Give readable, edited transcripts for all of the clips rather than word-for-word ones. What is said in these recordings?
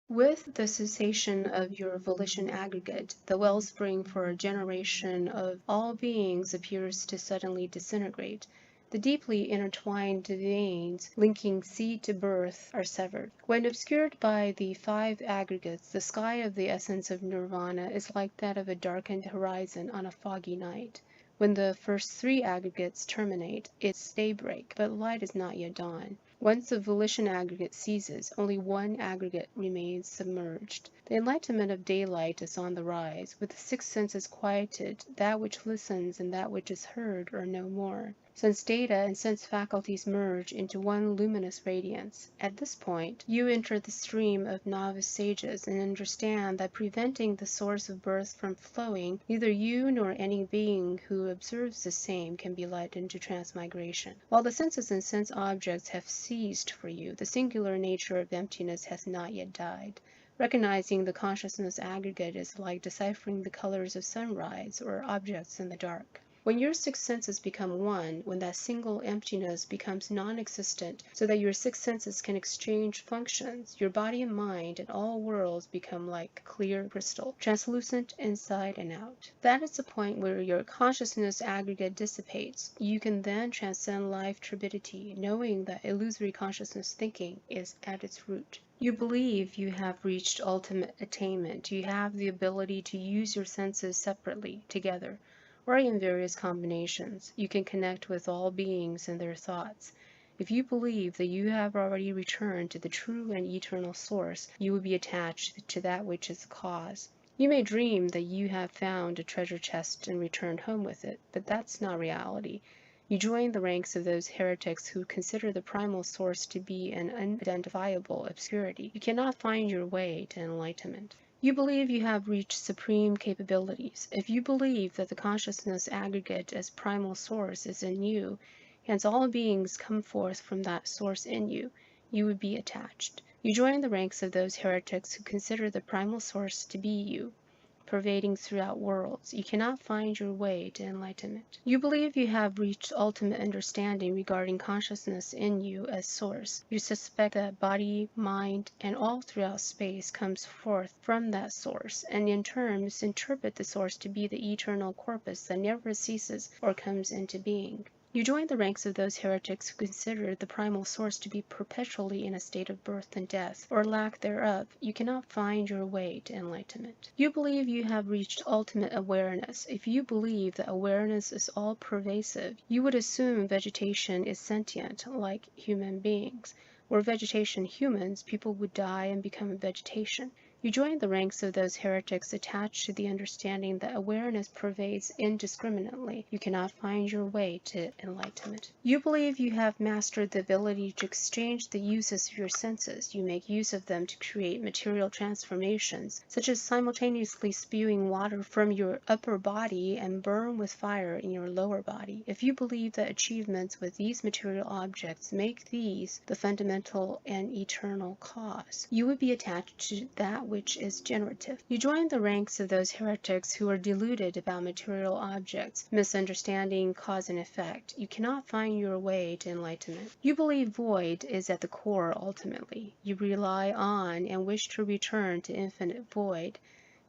With the cessation of your volition aggregate, the wellspring for a generation of all beings appears to suddenly disintegrate. The deeply intertwined veins linking seed to birth are severed. When obscured by the five aggregates, the sky of the essence of nirvana is like that of a darkened horizon on a foggy night. When the first three aggregates terminate, it's daybreak, but light is not yet dawn. Once the volition aggregate ceases, only one aggregate remains submerged. The enlightenment of daylight is on the rise. With the six senses quieted, that which listens and that which is heard are no more. Sense data and sense faculties merge into one luminous radiance. At this point, you enter the stream of novice sages and understand that preventing the source of birth from flowing, neither you nor any being who observes the same can be led into transmigration. While the senses and sense objects have ceased for you, the singular nature of emptiness has not yet died. Recognizing the consciousness aggregate is like deciphering the colors of sunrise or objects in the dark. When your six senses become one, when that single emptiness becomes non-existent so that your six senses can exchange functions, your body and mind and all worlds become like clear crystal, translucent inside and out. That is the point where your consciousness aggregate dissipates. You can then transcend life turbidity, knowing that illusory consciousness thinking is at its root. You believe you have reached ultimate attainment. You have the ability to use your senses separately, together, or in various combinations. You can connect with all beings and their thoughts. If you believe that you have already returned to the true and eternal source, you will be attached to that which is the cause. You may dream that you have found a treasure chest and returned home with it, but that's not reality. You join the ranks of those heretics who consider the primal source to be an unidentifiable obscurity. You cannot find your way to enlightenment. You believe you have reached supreme capabilities. If you believe that the consciousness aggregate as primal source is in you, hence all beings come forth from that source in you, you would be attached. You join the ranks of those heretics who consider the primal source to be you, pervading throughout worlds. You cannot find your way to enlightenment. You believe you have reached ultimate understanding regarding consciousness in you as source. You suspect that body, mind, and all throughout space comes forth from that source, and in turn misinterpret the source to be the eternal corpus that never ceases or comes into being. You join the ranks of those heretics who consider the primal source to be perpetually in a state of birth and death, or lack thereof. You cannot find your way to enlightenment. You believe you have reached ultimate awareness. If you believe that awareness is all-pervasive, you would assume vegetation is sentient, like human beings. Were vegetation humans, people would die and become vegetation. You join the ranks of those heretics attached to the understanding that awareness pervades indiscriminately. You cannot find your way to enlightenment. You believe you have mastered the ability to exchange the uses of your senses. You make use of them to create material transformations, such as simultaneously spewing water from your upper body and burn with fire in your lower body. If you believe that achievements with these material objects make these the fundamental and eternal cause, you would be attached to that which is generative. You join the ranks of those heretics who are deluded about material objects, misunderstanding cause and effect. You cannot find your way to enlightenment. You believe void is at the core ultimately. You rely on and wish to return to infinite void.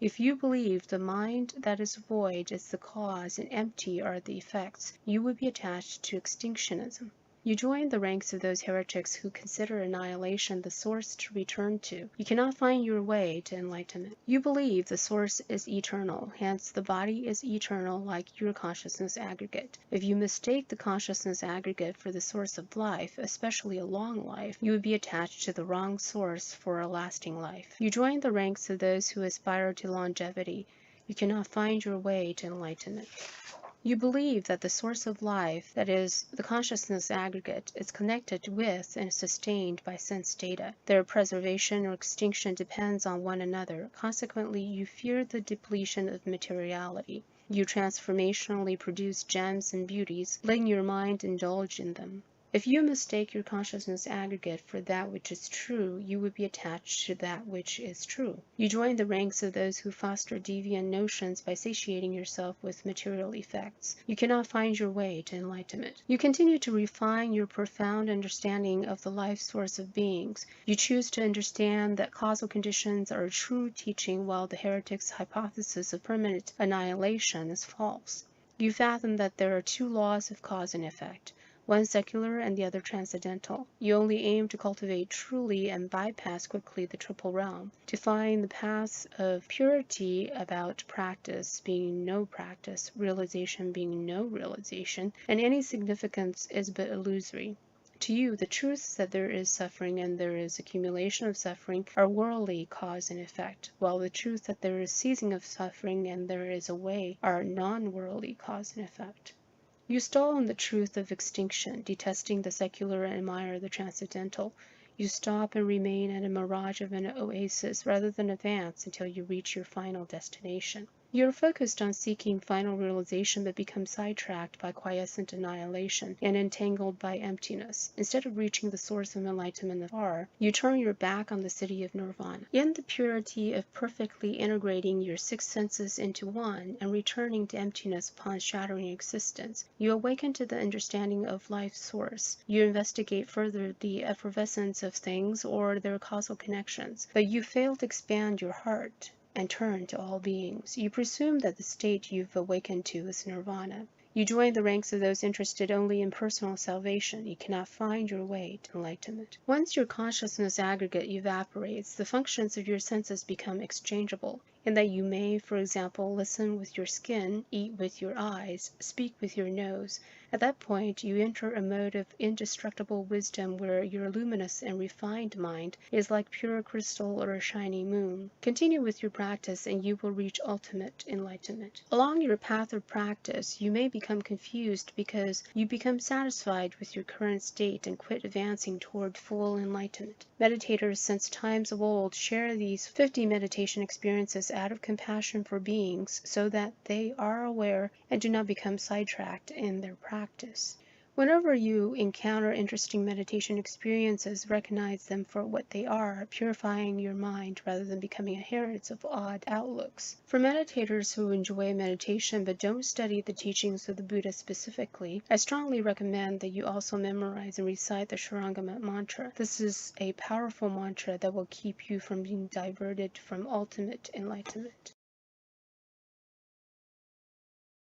If you believe the mind that is void is the cause and empty are the effects, you would be attached to extinctionism. You join the ranks of those heretics who consider annihilation the source to return to. You cannot find your way to enlightenment. You believe the source is eternal, hence the body is eternal like your consciousness aggregate. If you mistake the consciousness aggregate for the source of life, especially a long life, you would be attached to the wrong source for a lasting life. You join the ranks of those who aspire to longevity. You cannot find your way to enlightenment. You believe that the source of life, that is, the consciousness aggregate, is connected with and sustained by sense data. Their preservation or extinction depends on one another. Consequently, you fear the depletion of materiality. You transformationally produce gems and beauties, letting your mind indulge in them. If you mistake your consciousness aggregate for that which is true, you would be attached to that which is true. You join the ranks of those who foster deviant notions by satiating yourself with material effects. You cannot find your way to enlightenment. You continue to refine your profound understanding of the life source of beings. You choose to understand that causal conditions are a true teaching, while the heretic's hypothesis of permanent annihilation is false. You fathom that there are two laws of cause and effect, one secular and the other transcendental. You only aim to cultivate truly and bypass quickly the triple realm, to find the paths of purity about practice being no practice, realization being no realization, and any significance is but illusory. To you, the truths that there is suffering and there is accumulation of suffering are worldly cause and effect, while the truth that there is ceasing of suffering and there is a way are non-worldly cause and effect. You stall on the truth of extinction, detesting the secular and admire the transcendental. You stop and remain at a mirage of an oasis rather than advance until you reach your final destination. You are focused on seeking final realization but become sidetracked by quiescent annihilation and entangled by emptiness. Instead of reaching the source of enlightenment afar, you turn your back on the city of nirvana. In the purity of perfectly integrating your six senses into one and returning to emptiness upon shattering existence, you awaken to the understanding of life's source. You investigate further the effervescence of things or their causal connections, but you fail to expand your heart and turn to all beings. You presume that the state you've awakened to is nirvana. You join the ranks of those interested only in personal salvation. You cannot find your way to enlightenment. Once your consciousness aggregate evaporates, the functions of your senses become exchangeable, in that you may, for example, listen with your skin, eat with your eyes, speak with your nose. At that point, you enter a mode of indestructible wisdom where your luminous and refined mind is like pure crystal or a shining moon. Continue with your practice and you will reach ultimate enlightenment. Along your path of practice, you may become confused because you become satisfied with your current state and quit advancing toward full enlightenment. Meditators since times of old share these 50 meditation experiences out of compassion for beings so that they are aware and do not become sidetracked in their practice. Whenever you encounter interesting meditation experiences, recognize them for what they are, purifying your mind rather than becoming adherents of odd outlooks. For meditators who enjoy meditation but don't study the teachings of the Buddha specifically, I strongly recommend that you also memorize and recite the Shurangama mantra. This is a powerful mantra that will keep you from being diverted from ultimate enlightenment.